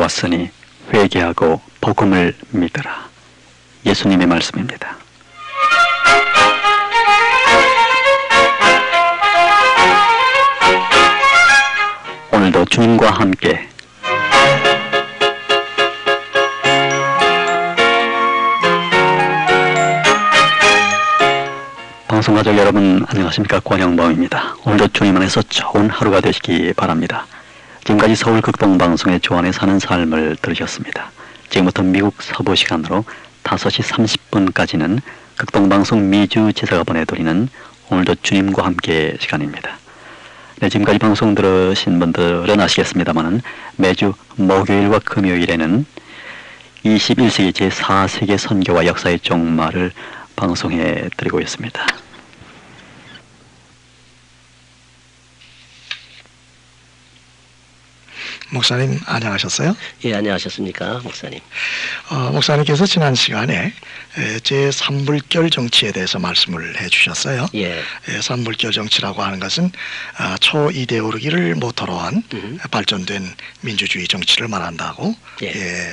왔으니 회개하고 복음을 믿으라. 예수님의 말씀입니다. 오늘도 주님과 함께 방송가족 여러분 안녕하십니까? 권영범입니다. 오늘도 주님 안에서 좋은 하루가 되시기 바랍니다. 지금까지 서울 극동방송의 주 안에 사는 삶을 들으셨습니다. 지금부터 미국 서부 시간으로 5시 30분까지는 극동방송 미주 제사가 보내드리는 오늘도 주님과 함께 시간입니다. 네, 지금까지 방송 들으신 분들은 아시겠습니다만 매주 목요일과 금요일에는 21세기 제4세계 선교와 역사의 종말을 방송해 드리고 있습니다. 목사님 안녕하셨어요? 예, 안녕하셨습니까, 목사님. 목사님께서 지난 시간에 제3물결 정치에 대해서 말씀을 해주셨어요. 예. 3물결 정치라고 하는 것은 초이데올로기를 모토로 한 발전된 민주주의 정치를 말한다고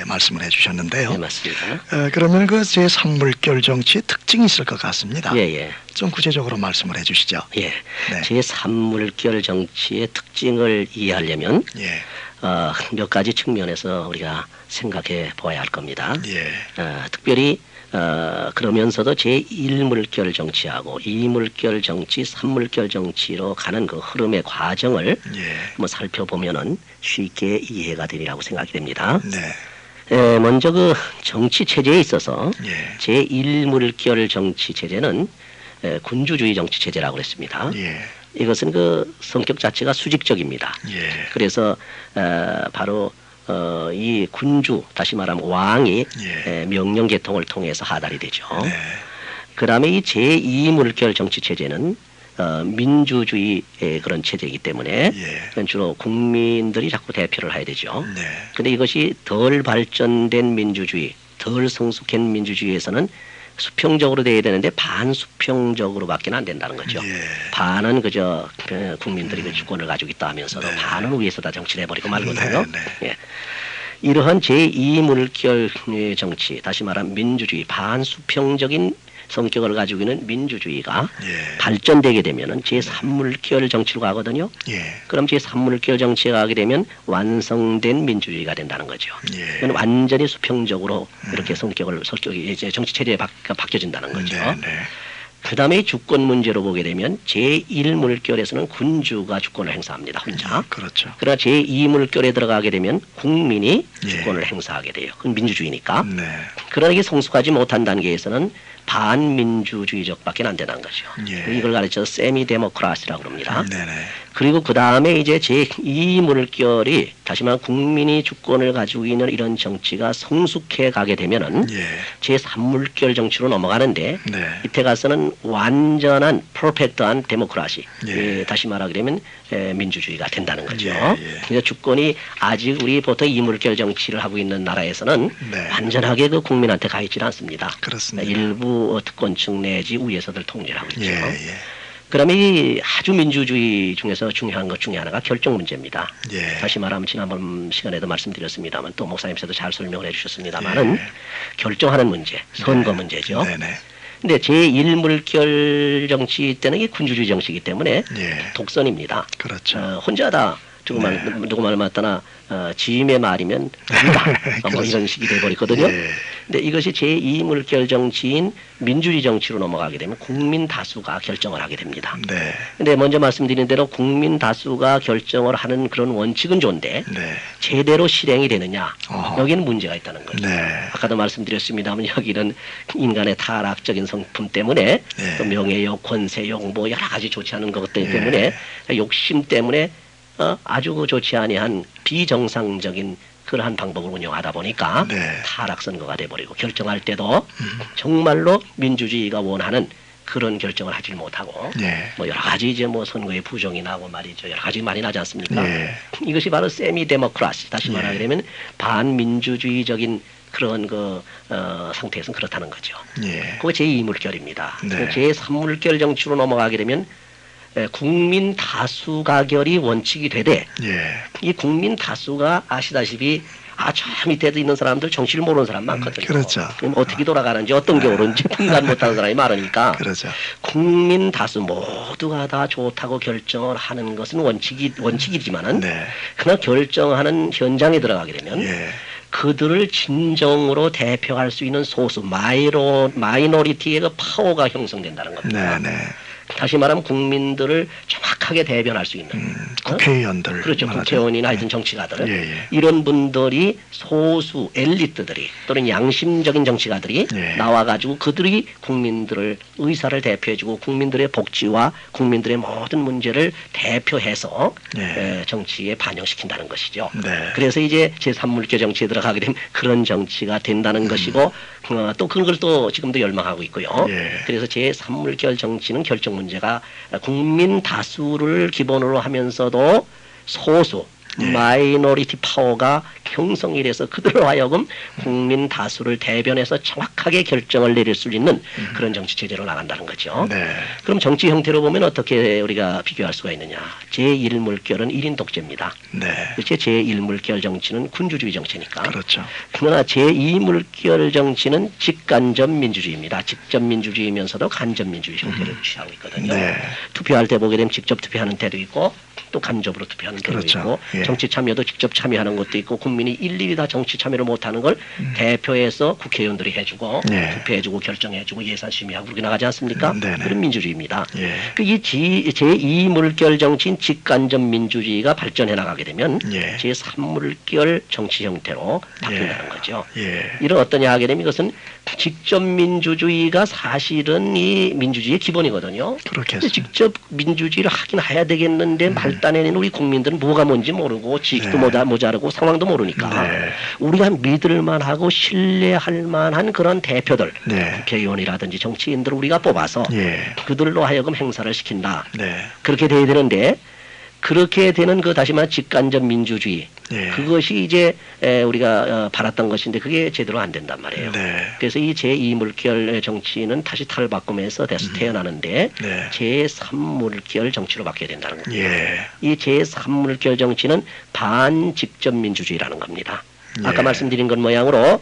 말씀을 해주셨는데요. 예, 맞습니다. 그러면 그 제3물결 정치의 특징이 있을 것 같습니다. 예. 좀 구체적으로 말씀을 해주시죠. 예. 네. 제3물결 정치의 특징을 이해하려면 예. 몇 가지 측면에서 우리가 생각해 보아야 할 겁니다. 예. 특별히 그러면서도 제1물결 정치하고 2물결 정치, 3물결 정치로 가는 그 흐름의 과정을 한번 살펴보면은 쉽게 이해가 되리라고 생각이 됩니다. 네. 먼저 그 정치 체제에 있어서 예. 제1물결 정치 체제는 군주주의 정치 체제라고 그랬습니다. 예. 이것은 그 성격 자체가 수직적입니다. 예. 그래서 바로 이 군주, 다시 말하면 왕이 명령 계통을 통해서 하달이 되죠. 네. 그다음에 이 제2물결 정치 체제는 민주주의 그런 체제이기 때문에 주로 국민들이 자꾸 대표를 해야 되죠. 그런데 이것이 덜 발전된 민주주의, 덜 성숙한 민주주의에서는 수평적으로 돼야 되는데 반수평적으로밖에 안 된다는 거죠. 반은 그저 국민들이 그 주권을 가지고 있다 하면서도 반은 위에서 다 정치를 해버리고 말거든요. 예. 이러한 제2물결 정치, 다시 말하면 민주주의, 반수평적인 성격을 가지고 있는 민주주의가 발전되게 되면은 제3물결 정치로 가거든요. 그럼 제3물결 정치에 가게 되면 완성된 민주주의가 된다는 거죠. 그건 완전히 수평적으로 이렇게 성격이 이제 정치 체제에 바뀌어진다는 거죠. 그 다음에 주권 문제로 보게 되면 제1물결에서는 군주가 주권을 행사합니다. 혼자. 그렇죠. 그러나 제2물결에 들어가게 되면 국민이 주권을 행사하게 돼요. 그건 민주주의니까. 그러나 이게 성숙하지 못한 단계에서는 반민주주의적밖에 안 되는 거죠. 이걸 가르쳐서 세미 데모크라시라고 그럽니다. 그리고 그 다음에 이제 제2물결이 다시 말하면 국민이 주권을 가지고 있는 이런 정치가 성숙해 가게 되면은 제3물결 정치로 넘어가는데 이때 가서는 완전한 퍼펙트한 데모크라시, 다시 말하게 되면 민주주의가 된다는 거죠. 그래서 주권이 아직 우리 보통 2물결 정치를 하고 있는 나라에서는 완전하게 그 국민한테 가 있지는 않습니다. 그렇습니다. 일부 특권층 내지 위에서들 통제를 하고 있죠. 그다음에 이 아주 민주주의 중에서 중요한 것 중에 하나가 결정 문제입니다. 다시 말하면 지난번 시간에도 말씀드렸습니다만 또 목사님께서도 잘 설명을 해주셨습니다만은 결정하는 문제, 선거 문제죠. 근데 제1물결 정치 때는 이 군주주의 정치이기 때문에 독선입니다. 그렇죠. 혼자 다 누구 말 맞다나 지임의 말이면 된다. 뭐 이런 식이 돼버리거든요. 근데 이것이 제2물결 정치인 민주주의 정치로 넘어가게 되면 국민 다수가 결정을 하게 됩니다. 근데 먼저 말씀드린 대로 국민 다수가 결정을 하는 그런 원칙은 좋은데 제대로 실행이 되느냐, 여기는 문제가 있다는 거죠. 아까도 말씀드렸습니다만 여기는 인간의 타락적인 성품 때문에 또 명예욕, 권세욕 뭐 여러 가지 좋지 않은 것들 때문에 욕심 때문에 아주 좋지 아니한 비정상적인 그러한 방법을 운영하다 보니까 타락선거가 돼버리고 결정할 때도 정말로 민주주의가 원하는 그런 결정을 하지 못하고 뭐 여러 가지 이제 뭐 선거에 부정이 나고 말이죠. 여러 가지 많이 나지 않습니까? 이것이 바로 세미 데모크라시, 다시 말하게 되면 반민주주의적인 그런 그 상태에서는 그렇다는 거죠. 그거 제2물결입니다. 제3물결 정치로 넘어가게 되면 국민 다수 가결이 원칙이 되되 이 국민 다수가 아시다시피 저 밑에도 있는 사람들 정치를 모르는 사람 많거든요. 그렇죠. 그럼 어떻게 돌아가는지 어떤 게 옳은지 분간 못하는 사람이 많으니까 그렇죠. 국민 다수 모두가 다 좋다고 결정을 하는 것은 원칙이지만은 네. 그러나 결정하는 현장에 들어가게 되면 예. 그들을 진정으로 대표할 수 있는 소수 마이너리티의 그 파워가 형성된다는 겁니다. 네, 네. 다시 말하면 국민들을 정확하게 대변할 수 있는 국회의원들 그렇죠. 말하죠. 국회의원이나 하여튼 정치가들 예, 예. 이런 분들이 소수 엘리트들이 또는 양심적인 정치가들이 예. 나와가지고 그들이 국민들을 의사를 대표해주고 국민들의 복지와 국민들의 모든 문제를 대표해서 예. 정치에 반영시킨다는 것이죠. 네. 그래서 이제 제3물결 정치에 들어가게 되면 그런 정치가 된다는 것이고 또 그런 걸 또 지금도 열망하고 있고요. 예. 그래서 제3물결 정치는 결정 문제가 국민 다수를 기본으로 하면서도 소수 마이너리티 파워가 형성이 돼서 그들로 하여금 국민 다수를 대변해서 정확하게 결정을 내릴 수 있는 그런 정치 체제로 나간다는 거죠. 네. 그럼 정치 형태로 보면 어떻게 우리가 비교할 수가 있느냐. 제1물결은 1인 독재입니다. 네. 그렇죠. 제1물결 정치는 군주주의 정치니까. 그렇죠. 그러나 제2물결 정치는 직간접 민주주의입니다. 직접 민주주의면서도 간접 민주주의 형태를 취하고 있거든요. 네. 투표할 때 보게 되면 직접 투표하는 때도 있고 또 간접으로 투표하는 때도 그렇죠. 있고 예. 정치 참여도 직접 참여하는 것도 있고 국민이 일일이 다 정치 참여를 못하는 걸 대표해서 국회의원들이 해주고 예. 투표해주고 결정해주고 예산 심의하고 그렇게 나가지 않습니까? 네네. 그런 민주주의입니다. 예. 이 제2물결 정치인 직간접 민주주의가 발전해 나가게 되면 예. 제3물결 정치 형태로 바뀐다는 예. 거죠. 예. 이런 어떠냐 하게 되면 이것은 직접 민주주의가 사실은 이 민주주의의 기본이거든요. 근데 그렇겠습니다. 직접 민주주의를 하긴 해야 되겠는데 말단에는 우리 국민들은 뭐가 뭔지 모르고 지식도 모자르고 상황도 모르니까 네. 우리가 믿을 만하고 신뢰할 만한 그런 대표들 네. 국회의원이라든지 정치인들을 우리가 뽑아서 예. 그들로 하여금 행사를 시킨다. 네. 그렇게 돼야 되는데 그렇게 되는 그 다시 말해 직간접 민주주의 예. 그것이 이제 우리가 바랐던 것인데 그게 제대로 안 된단 말이에요. 네. 그래서 이 제2물결 정치는 다시 탈바꿈해서 다시 태어나는데 네. 제3물결 정치로 바뀌어야 된다는 겁니다. 예. 이 제3물결 정치는 반직접 민주주의라는 겁니다. 아까 예. 말씀드린 것 모양으로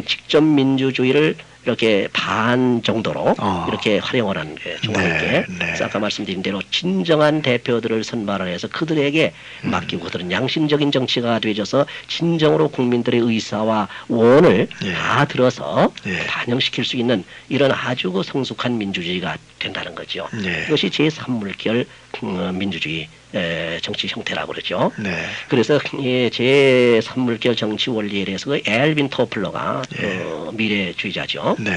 직접 민주주의를 이렇게 반 정도로 이렇게 활용을 하는 거예요. 중앙에. 네, 그래서 아까 말씀드린 대로 진정한 대표들을 선발을 해서 그들에게 맡기고 그들은 양심적인 정치가 되어져서 진정으로 국민들의 의사와 원을 예. 다 들어서 예. 반영시킬 수 있는 이런 아주 그 성숙한 민주주의가 된다는 거죠. 예. 이것이 제3물결 민주주의 정치 형태라고 그러죠. 네. 그래서 제3물결 정치 원리에 대해서 그 엘빈 토플러가 예. 미래주의자죠. 네.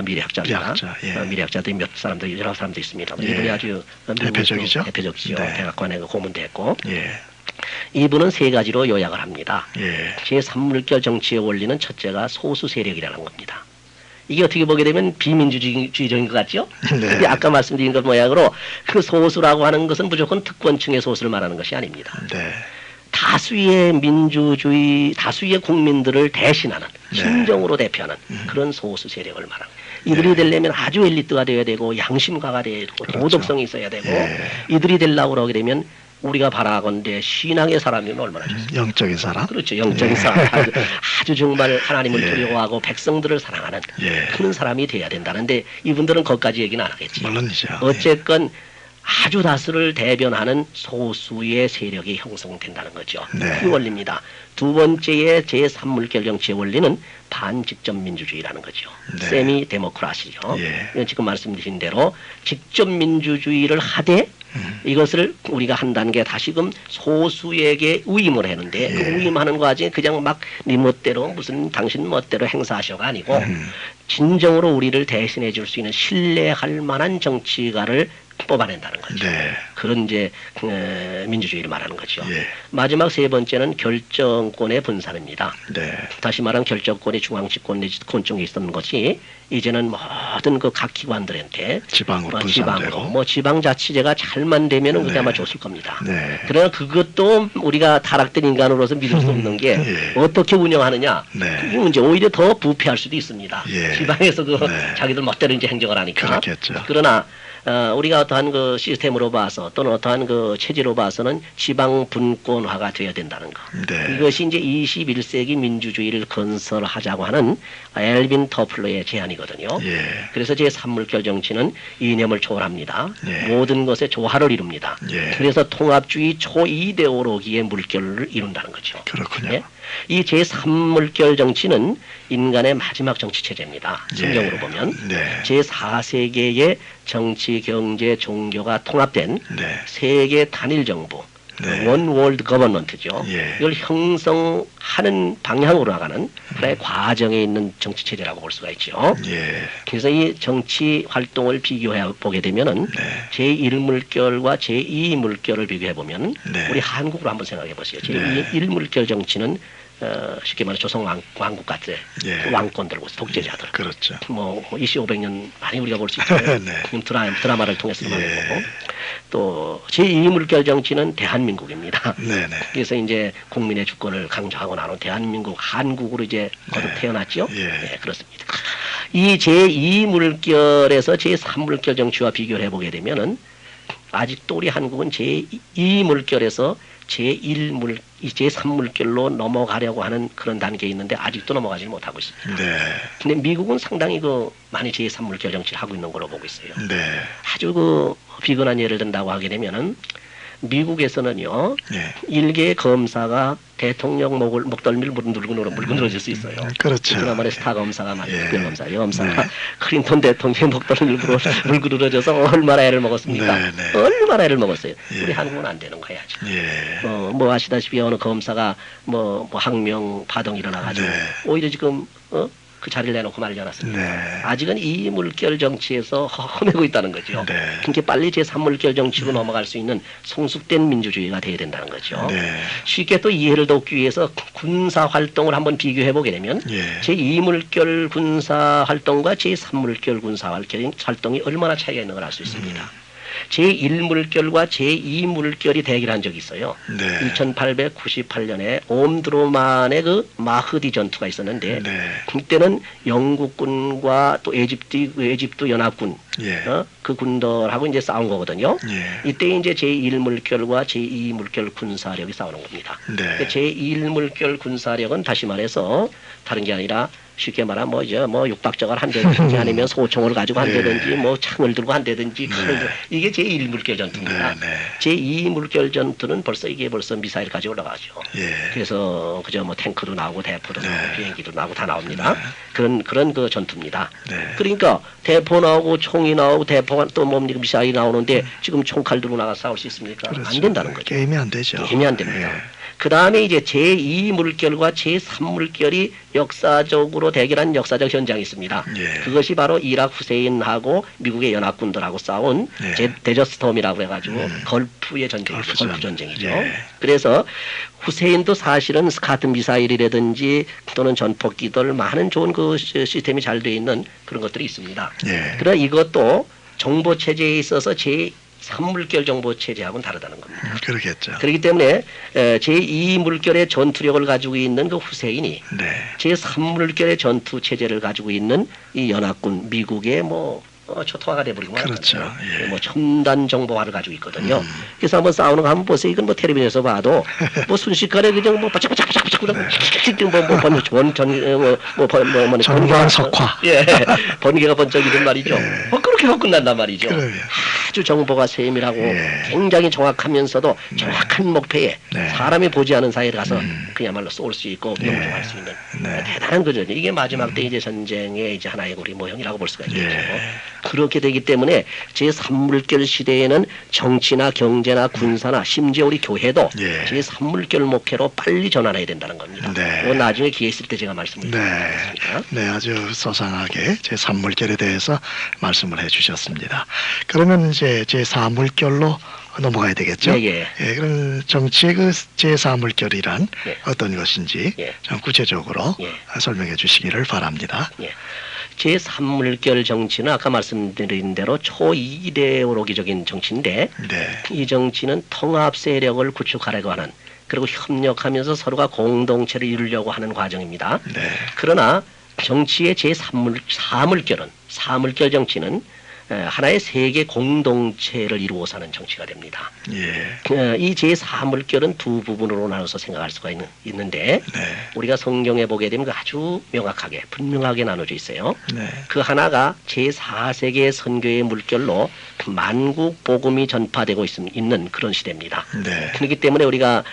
미래학자입니다. 미래학자, 예. 미래학자들이 몇 사람들 여러 사람도 있습니다. 예. 이분이 아주 대표적이죠? 대표적이죠. 네. 대학관에 고문도 했고 예. 이분은 세 가지로 요약을 합니다. 예. 제3물결 정치의 원리는 첫째가 소수 세력이라는 겁니다. 이게 어떻게 보게 되면 비민주주의적인 것 같죠? 네. 근데 아까 말씀드린 것 모양으로 그 소수라고 하는 것은 무조건 특권층의 소수를 말하는 것이 아닙니다. 네. 다수의 민주주의, 다수의 국민들을 대신하는, 네. 진정으로 대표하는 그런 소수 세력을 말하는. 이들이 되려면 아주 엘리트가 되어야 되고 양심가가 되어야 되고 그렇죠. 도덕성이 있어야 되고 예. 이들이 되려고 그러게 되면 우리가 바라건대 신앙의 사람이면 얼마나 좋습니까? 영적인 사람. 그렇죠. 영적인 사람. 아주 정말 하나님을 예. 두려워하고 백성들을 사랑하는 예. 그런 사람이 돼야 된다는데 이분들은 거기까지 얘기는 안 하겠지. 물론이죠. 어쨌건 아주 다수를 대변하는 소수의 세력이 형성된다는 거죠. 네. 그 원리입니다. 두 번째의 제3물결 정치의 원리는 반직접 민주주의라는 거죠. 네. 세미 데모크라시죠. 예. 이건 지금 말씀드린 대로 직접 민주주의를 하되 이것을 우리가 한다는 게 다시금 소수에게 위임을 하는데 그 예. 위임하는 과정에 그냥 막 네 멋대로 무슨 당신 멋대로 행사하셔가 아니고 진정으로 우리를 대신해 줄 수 있는 신뢰할 만한 정치가를 뽑아낸다는 거죠. 네. 그런 이제 민주주의를 말하는 거죠. 예. 마지막 세 번째는 결정권의 분산입니다. 네. 다시 말하면 결정권이 중앙집권 내지 특권 쪽에 있었는 것이 이제는 모든 그 각 기관들한테 지방으로 지방으로 분산되고. 지방자치제가 잘만 되면은 그게 네. 아마 좋을 겁니다. 네. 그러나 그것도 우리가 타락된 인간으로서 믿을 수 없는 게 예. 어떻게 운영하느냐. 네. 그게 문제. 오히려 더 부패할 수도 있습니다. 예. 지방에서 그 네. 자기들 멋대로 이제 행정을 하니까. 그렇겠죠. 그러나 우리가 어떠한 그 시스템으로 봐서 또는 어떠한 그 체제로 봐서는 지방 분권화가 되어야 된다는 거. 네. 이것이 이제 21세기 민주주의를 건설하자고 하는 엘빈 터플러의 제안이거든요. 예. 그래서 제3물결 정치는 이념을 초월합니다. 예. 모든 것에 조화를 이룹니다. 예. 그래서 통합주의 초이데올로기의 물결을 이룬다는 거죠. 그렇군요. 예? 이 제3물결 정치는 인간의 마지막 정치 체제입니다. 성경으로 예. 보면 네. 제4세계의 정치, 경제, 종교가 통합된 네. 세계 단일 정부, 네. 원 월드 거버넌트죠. 예. 이걸 형성하는 방향으로 나가는 그의 과정에 있는 정치 체제라고 볼 수가 있죠. 예. 그래서 이 정치 활동을 비교해 보게 되면은 네. 제1물결과 제2물결을 비교해 보면 네. 우리 한국으로 한번 생각해 보세요. 네. 제1물결 정치는 쉽게 말해 조선 왕국 같은 예. 왕권들, 독재자들. 그렇죠. 뭐 2500년 많이 우리가 볼 수 있죠. 네. 드라마를 통해서 많이 예. 보고 또 제2물결 정치는 대한민국입니다. 네네. 그래서 이제 국민의 주권을 강조하고 나눈 대한민국 한국으로 이제 거듭 태어났죠. 예. 네, 그렇습니다. 이 제2물결에서 제3물결 정치와 비교를 해보게 되면은 아직도 우리 한국은 제2물결에서 제3물결로 넘어가려고 하는 그런 단계에 있는데 아직도 넘어가지 못하고 있습니다. 네. 근데 미국은 상당히 많이 제3물결 정치를 하고 있는 걸로 보고 있어요. 네. 아주 비근한 예를 든다고 하게 되면은 미국에서는요, 예. 일개의 검사가 대통령 목덜미를 물고 늘어질 수 있어요. 그렇죠. 그나마의 스타 검사가 말이에요. 예. 특별 검사, 검사가 네. 클린턴 대통령 목덜미를 물고 늘어져서 얼마나 애를 먹었습니까? 네, 네. 얼마나 애를 먹었어요. 예. 우리 한국은 안 되는 거야 아직. 예. 뭐 아시다시피 어느 검사가 뭐 항명 파동이 일어나가지고 네. 오히려 지금 그 자리를 내놓고 말지 않았습니까? 네. 아직은 이 물결 정치에서 허매고 있다는 거죠. 네. 그러니까 빨리 제3물결 정치로 넘어갈 수 있는 성숙된 민주주의가 돼야 된다는 거죠. 네. 쉽게 또 이해를 돕기 위해서 군사 활동을 한번 비교해 보게 되면 예. 제2물결 군사 활동과 제3물결 군사 활동이 얼마나 차이가 있는 걸 알 수 있습니다. 제1물결과 제2물결이 대결한 적이 있어요. 네. 1898년에 옴드로만의 그 마흐디 전투가 있었는데 네. 그때는 영국군과 또 에집트 연합군 예. 그 군들하고 이제 싸운 거거든요. 예. 이때 이제 제1물결과 제2물결 군사력이 싸우는 겁니다. 네. 제1물결 군사력은 다시 말해서 다른 게 아니라 쉽게 말하면 뭐 육박저걸 한다든지 아니면 소총을 가지고 한다든지 뭐 창을 들고 한다든지 칼을 들고 이게 제1물결 전투입니다. 네. 네. 제2물결 전투는 이게 벌써 미사일 가지고 올라가죠. 예. 그래서 그저 뭐 탱크도 나오고 대포도 네. 나오고 비행기도 나오고 다 나옵니다. 네. 그런 그 전투입니다. 네. 그러니까 대포 나오고 총이 나오고 대포가 또 뭡니까 미사일이 나오는데 지금 총칼 들고 나가 싸울 수 있습니까? 그렇죠. 안 된다는 거죠. 게임이 안 되죠. 게임이 안 됩니다. 예. 그 다음에 이제 제2물결과 제3물결이 역사적으로 대결한 역사적 현장이 있습니다. 예. 그것이 바로 이라크 후세인하고 미국의 연합군들하고 싸운 예. 데저스톰이라고 해가지고 걸프의 전쟁이죠. 걸프전. 걸프 전쟁이죠. 예. 그래서 후세인도 사실은 스카트 미사일이라든지 또는 전폭기들 많은 좋은 그 시스템이 잘 되어 있는 그런 것들이 있습니다. 예. 그러나 이것도 정보 체제에 있어서 제3물결 정보 체제하고는 다르다는 겁니다. 그러겠죠. 그렇기 때문에 제2물결의 전투력을 가지고 있는 그 후세인이 네. 제3물결의 전투 체제를 가지고 있는 이 연합군 미국의 초토화가 돼버리고 그렇죠. 말이죠. 예. 뭐 첨단 정보화를 가지고 있거든요. 그래서 한번 싸우는 거 한번 보세요. 이건 뭐 텔레비전에서 봐도 뭐 순식간에 그냥 뭐 바짝바짝바짝 정관석화. 예, 번개가 번쩍이든 말이죠. 그렇게 하고 끝난단 말이죠. 그래요. 아주 정보가 세밀하고 예. 굉장히 정확하면서도 정확한 목표에 네. 사람이 보지 않은 사이에 가서 그야말로 쏠 수 있고 예. 명중할 수 있는 네. 대단한 거죠. 이게 마지막 때 이제 전쟁의 이제 하나의 우리 모형이라고 볼 수가 있죠. 예. 그렇게 되기 때문에 제3물결 시대에는 정치나 경제나 군사나 심지어 우리 교회도 예. 제3물결 목회로 빨리 전환해야 된다는 겁니다. 네. 그건 나중에 기회 있을 때 제가 말씀을 네. 드리겠습니다. 네, 아주 소상하게 제3물결에 대해서 말씀을 해주셨습니다. 그러면 이제 제4물결로 넘어가야 되겠죠? 예, 예. 그럼 정치의 그 제4물결이란 예. 어떤 것인지 예. 좀 구체적으로 예. 설명해 주시기를 바랍니다. 예. 제3물결 정치는 아까 말씀드린 대로 초이데올로기적인 정치인데 네. 이 정치는 통합 세력을 구축하려고 하는 그리고 협력하면서 서로가 공동체를 이루려고 하는 과정입니다. 네. 그러나 정치의 제4물결은 사물결 정치는 하나의 세계 공동체를 이루어 사는 정치가 됩니다. 예. 이 제4물결은 두 부분으로 나눠서 생각할 수가 있는데 네. 우리가 성경에 보게 되면 아주 명확하게 분명하게 나눠져 있어요. 네. 그 하나가 제4세계 선교의 물결로 만국 복음이 전파되고 있는 그런 시대입니다. 네. 그렇기 때문에 우리가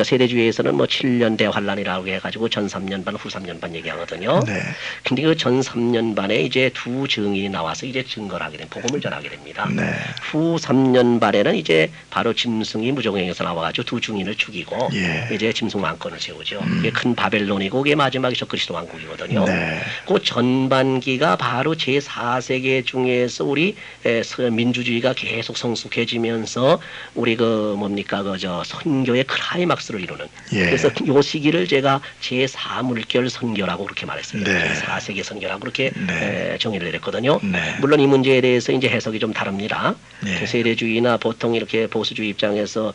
세대주의에서는 뭐 7년 대환란이라고 해가지고 전 3년반 후 3년반 얘기하거든요. 네. 근데 그 전 3년반에 이제 두 증인이 나와서 이제 증거를 하게 된 복음을 전하게 됩니다. 네. 후 3년반에는 이제 바로 짐승이 무종행에서 나와가지고 두 증인을 죽이고 예. 이제 짐승 왕권을 세우죠. 이게 큰 바벨론이고 그게 마지막에 적그리스도 왕국이거든요. 네. 그 전반기가 바로 제4세계 중에서 우리 민주주의가 계속 성숙해지면서 우리 그저 선교의 클라이막스를 이루는. 예. 그래서 요 시기를 제가 제4물결 선교라고 그렇게 말했어요. 네. 제4세계 선교라고 그렇게 네. 정의를 내렸거든요. 네. 물론 이 문제에 대해서 이제 해석이 좀 다릅니다. 예. 세대주의나 보통 이렇게 보수주의 입장에서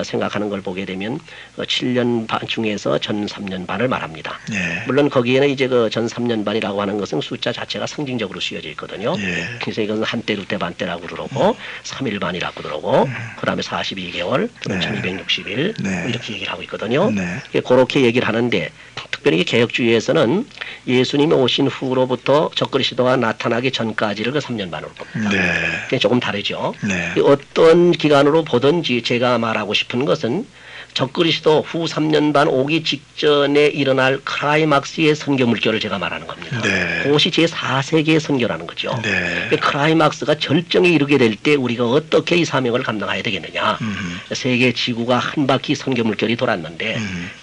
생각하는 걸 보게 되면 7년 반 중에서 전 3년 반을 말합니다. 예. 물론 거기에는 이제 그 전 3년 반이라고 하는 것은 숫자 자체가 상징적으로 쓰여져 있거든요. 예. 그래서 이것은 한때, 두때, 반때라고 그러고 3일 반이라고 그러고 그다음에 42개월, 또는 네. 1260일 네. 이렇게 얘기를 하고 있거든요. 네. 그렇게 얘기를 하는데 특별히 개혁주의에서는 예수님이 오신 후로부터 적그리스도가 나타나기 전까지를 그 3년 반으로 봅니다. 네. 그게 조금 다르죠. 네. 어떤 기간으로 보든지 제가 말하고 싶은 것은 적그리스도 후 3년 반 오기 직전에 일어날 클라이막스의 선교 물결을 제가 말하는 겁니다. 네. 그것이 제4세계의 선교라는 거죠. 네. 그 클라이막스가 절정에 이르게 될 때 우리가 어떻게 이 사명을 감당해야 되겠느냐. 세계 지구가 한 바퀴 선교 물결이 돌았는데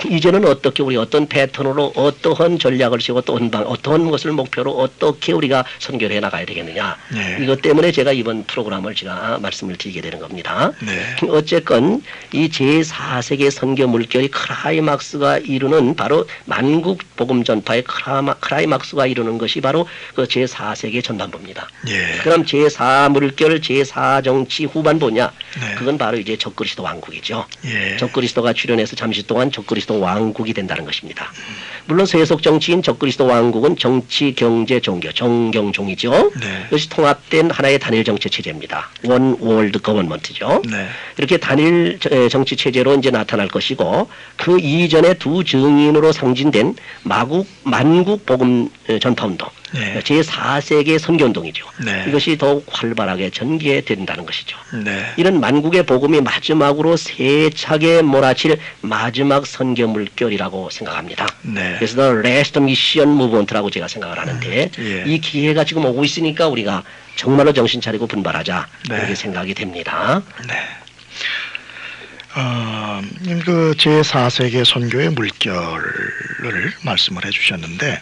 이제는 어떻게 우리 어떤 패턴으로 어떠한 전략을 세우고 어떤 것을 목표로 어떻게 우리가 선교를 해나가야 되겠느냐. 네. 이것 때문에 제가 이번 프로그램을 제가 말씀을 드리게 되는 겁니다. 네. 어쨌건 이 제4세계 선교 물결이 클라이막스가 이루는 바로 만국 복음 전파의 클라이막스가 이루는 것이 바로 그 제4세계 전반부입니다. 예. 그럼 제4물결 제4정치 후반부냐? 네. 그건 바로 이제 적그리스도 왕국이죠. 예. 적그리스도가 출현해서 잠시 동안 적그리스도 왕국이 된다는 것입니다. 물론 세속 정치인 적그리스도 왕국은 정치, 경제, 종교, 정경종이죠. 네. 이것이 통합된 하나의 단일 정치 체제입니다. 원 월드 거버먼트죠. 네. 이렇게 단일 정치 체제로 이제 나타날 것이고 그 이전에 두 증인으로 상징된 만국 복음 전파운동, 네. 제4세계 선교운동이죠. 네. 이것이 더욱 활발하게 전개된다는 것이죠. 네. 이런 만국의 복음이 마지막으로 세차게 몰아칠 마지막 선교 물결이라고 생각합니다. 네. 그래서 The Last Mission Movement라고 제가 생각을 하는데 예. 이 기회가 지금 오고 있으니까 우리가 정말로 정신 차리고 분발하자 네. 이렇게 생각이 됩니다. 네. 그 제4세계 선교의 물결을 말씀을 해주셨는데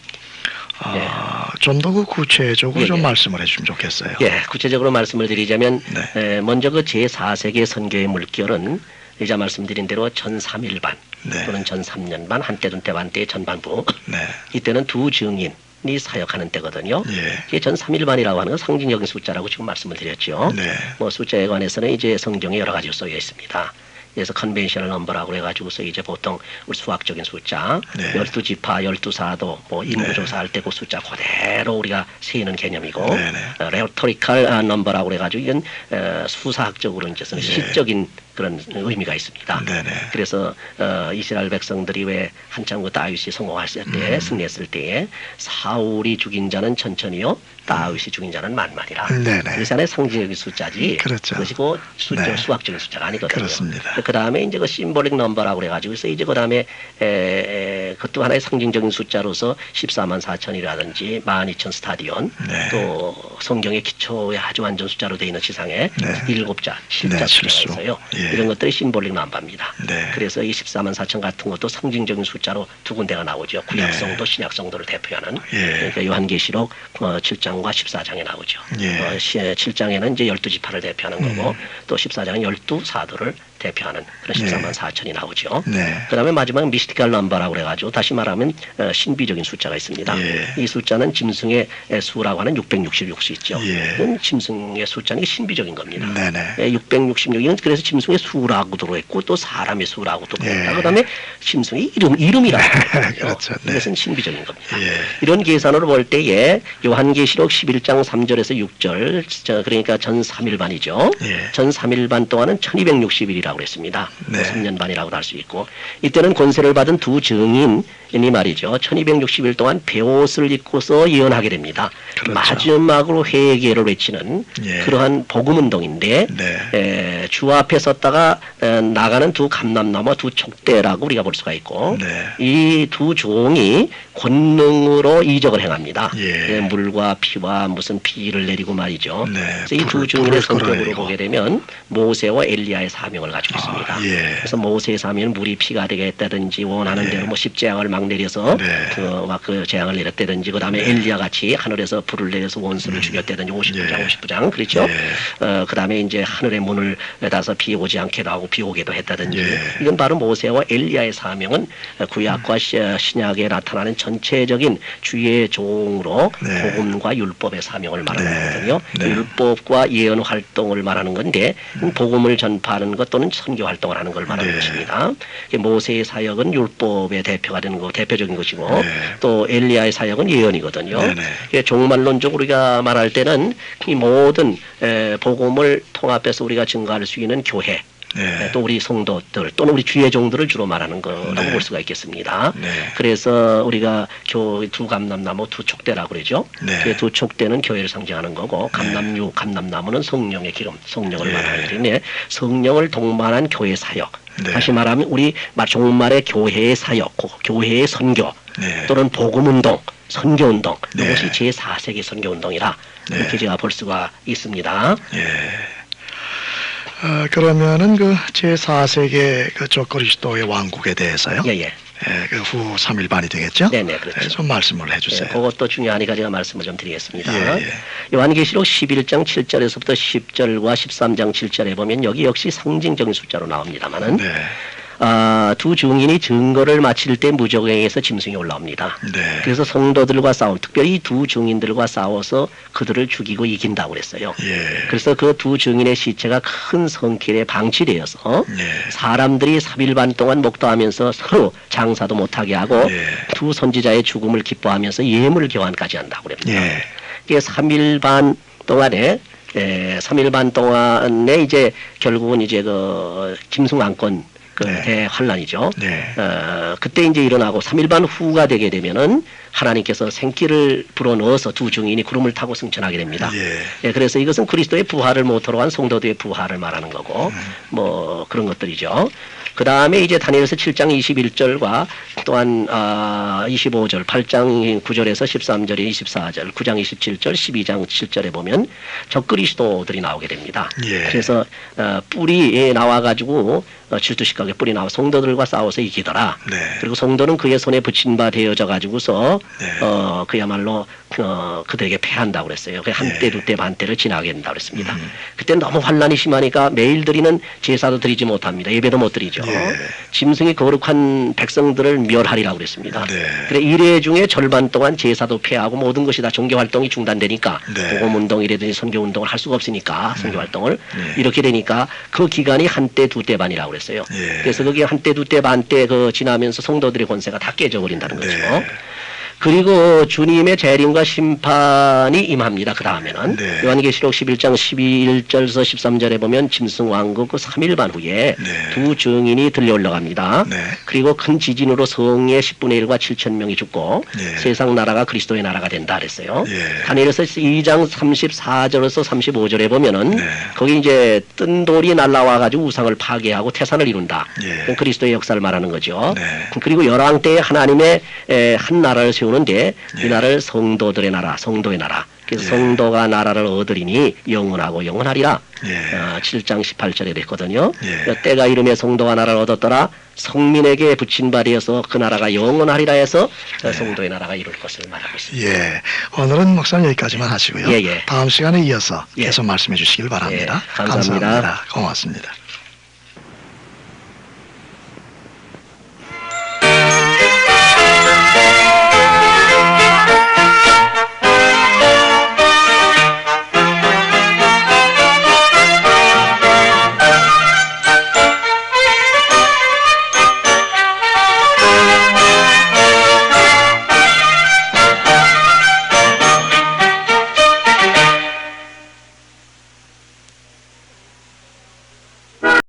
좀 더 그 구체적으로 좀 말씀을 해주시면 좋겠어요. 예, 구체적으로 말씀을 드리자면 네. 먼저 그 제4세계 선교의 물결은 이자 말씀드린 대로 전 3일반 네. 또는 전 3년반 한때 둔때 반때의 전반부 네. 이때는 두 증인이 사역하는 때거든요. 예. 이게 전 3일반이라고 하는 건 상징적인 숫자라고 지금 말씀을 드렸죠. 네. 뭐 숫자에 관해서는 이제 성경에 여러 가지로 쓰여 있습니다. 그래서 컨벤셔널 넘버라고 해가지고서 이제 보통 우리 수학적인 숫자, 네. 12지파, 12사도, 뭐 인구조사할 때 그 숫자 그대로 우리가 세는 개념이고, 네. 레토리컬 넘버라고 해가지고 이건 수사학적으로 이제 네. 시적인 그런 의미가 있습니다. 네네. 그래서 이스라엘 백성들이 왜 한참 그 다윗이 성공했을 때 승리했을 때에 사울이 죽인 자는 천천히요 다윗이 죽인 자는 만만이라. 네네. 그래서 하나의 상징적인 숫자지. 그렇죠. 그것이 그 네. 수학적인 숫자가 아니거든요. 그렇습니다. 그 다음에 이제 그 심볼릭 넘버라고 그래가지고 이제 그 다음에 그것도 하나의 상징적인 숫자로서 14만 4천이라든지 12,000 스타디온, 네. 또 성경의 기초에 아주 완전 숫자로 되어 있는 지상에 네. 7자, 7자 네, 숫자가 실수. 있어요. 예. 이런 것들이 심볼릭 넘버입니다. 네. 그래서 이 14만 4천 같은 것도 상징적인 숫자로 두 군데가 나오죠. 구약성도 신약성도를 대표하는. 예. 그러니까 요한계시록 7장과 14장에 나오죠. 예. 7장에는 이제 12지파를 대표하는 거고 또 14장은 12사도를 대표하는 그런 14만 4천이 나오죠. 네. 그다음에 마지막 미스티컬 넘버라고 그래가지고 다시 말하면 신비적인 숫자가 있습니다. 이 숫자는 짐승의 수라고 하는 666수 있죠. 이건 짐승의 숫자는 신비적인 겁니다. 666 이건 그래서 짐승의 수라고도 그랬고 또 사람의 수라고도 그랬다. 그다음에 짐승의 이름이라고 그렇죠. 이것은 신비적인 겁니다. 이런 계산으로 볼 때에 요한계시록 11장 3절에서 6절 그러니까 전 3일반이죠. 전 3일반 동안은 1260일이라고 그랬습니다. 3년 반이라고도 할 수 있고 이때는 권세를 받은 두 증인이 말이죠. 1260일 동안 베옷을 입고서 예언하게 됩니다. 그렇죠. 마지막으로 회개를 외치는 그러한 복음운동인데 주 앞에 섰다가 나가는 두 감람나무 두 촉대라고 우리가 볼 수가 있고 이 두 종이 권능으로 이적을 행합니다. 물과 피와 무슨 피를 내리고 말이죠. 그래서 이 두 증인의 성격으로 보게 되면 모세와 엘리야의 사명을 가지고 있습니다. 그래서 모세의 사명은 물이 피가 되게 했다든지 원하는 대로 뭐 십재앙을 막 내려서 그 재앙을 내렸다든지 그다음에 엘리야 같이 하늘에서 불을 내려서 원수를 죽였다든지 50부장 그렇죠. 그다음에 이제 하늘의 문을 닫아서 비 오지 않게도 하고 비 오게도 했다든지 이건 바로 모세와 엘리야의 사명은 구약과 신약에 나타나는 전체적인 주의 종으로 복음과 율법의 사명을 말하는 거거든요. 율법과 예언 활동을 말하는 건데 복음을 전파하는 것 또는 선교 활동을 하는 걸 말하는 것입니다. 모세의 사역은 율법의 대표가 되는 거 대표적인 것이고 또 엘리야의 사역은 예언이거든요. 종말론적으로 우리가 말할 때는 이 모든 복음을 통합해서 우리가 증거할 수 있는 교회 또 우리 성도들 또는 우리 주의 종들을 주로 말하는 거라고 볼 수가 있겠습니다. 그래서 우리가 두 감람나무 두 촉대라고 그러죠. 두 촉대는 교회를 상징하는 거고 감람나무는 성령의 기름, 성령을 말하는 것인데 성령을 동반한 교회 사역. 다시 말하면 우리 종말의 교회의 사역, 교회의 선교 또는 복음운동, 선교운동 이것이 제4세기 선교운동이라 이렇게 제가 볼 수가 있습니다. 그러면은 그 제4세기 그 그리스도의 왕국에 대해서요. 그 후 3일반이 되겠죠? 네네, 그렇죠. 좀 말씀을 해주세요. 그것도 중요하니까 제가 말씀을 좀 드리겠습니다. 요한계시록 11장 7절에서부터 10절과 13장 7절에 보면 여기 역시 상징적인 숫자로 나옵니다만은 두 증인이 증거를 마칠 때 무적행에서 짐승이 올라옵니다. 그래서 성도들과 싸움, 특별히 두 증인들과 싸워서 그들을 죽이고 이긴다고 그랬어요. 그래서 그 두 증인의 시체가 큰 성길에 방치되어서 사람들이 3일 반 동안 목도하면서 서로 장사도 못하게 하고 두 선지자의 죽음을 기뻐하면서 예물 교환까지 한다고 그럽니다. 이게 3일 반 동안에 3일 반 동안에 이제 결국은 이제 그 짐승 왕권 대환란이죠. 그때 이제 일어나고 3일반 후가 되게 되면은 하나님께서 생기를 불어넣어서 두 증인이 구름을 타고 승천하게 됩니다. 그래서 이것은 그리스도의 부활을 모토로 한 성도들의 부활을 말하는 거고 뭐 그런 것들이죠. 그 다음에 이제 다니엘서 7장 21절과 또한 25절, 8장 9절에서 13절에 24절, 9장 27절, 12장 7절에 보면 적그리스도들이 나오게 됩니다. 그래서 뿔이 나와가지고 질투식하게 뿔이 나와 성도들과 싸워서 이기더라. 그리고 성도는 그의 손에 붙인 바 되어져 가지고서 그야말로 그들에게 패한다고 그랬어요. 한때 두때 반때를 지나게 된다고 그랬습니다. 그때 너무 환란이 심하니까 매일 드리는 제사도 드리지 못합니다. 예배도 못 드리죠. 짐승이 거룩한 백성들을 멸하리라고 그랬습니다. 그래 이래 중에 절반 동안 제사도 폐하고 모든 것이 다 종교 활동이 중단되니까 복음 운동이라든지 선교 운동을 할 수가 없으니까 선교 활동을 이렇게 되니까 그 기간이 한때 두때 반이라고 그랬어요. 그래서 그게 한때 두때 반때 지나면서 성도들의 권세가 다 깨져버린다는 거죠. 그리고 주님의 재림과 심판이 임합니다. 그 다음에는 요한계시록 11장 11절에서 13절에 보면 짐승 왕국 그 3일 반 후에 두 증인이 들려 올라갑니다. 그리고 큰 지진으로 성의 10분의 1과 7천 명이 죽고 세상 나라가 그리스도의 나라가 된다 그랬어요. 다니엘서 2장 34절에서 35절에 보면은 거기 이제 뜬 돌이 날라와 가지고 우상을 파괴하고 태산을 이룬다. 그리스도의 역사를 말하는 거죠. 그리고 열왕 때에 하나님의 한 나라를 세우는데 이 나라를 성도들의 나라, 성도의 나라. 그래서 성도가 나라를 얻으리니 영원하고 영원하리라. 7장 18절에 됐거든요. 때가 이름에 성도가 나라를 얻었더라. 성민에게 붙인 바 되어서 그 나라가 영원하리라 해서 성도의 나라가 이룰 것을 말하고 있습니다. 오늘은 목사님 여기까지만 하시고요. 다음 시간에 이어서 계속 말씀해 주시길 바랍니다. 감사합니다. 고맙습니다.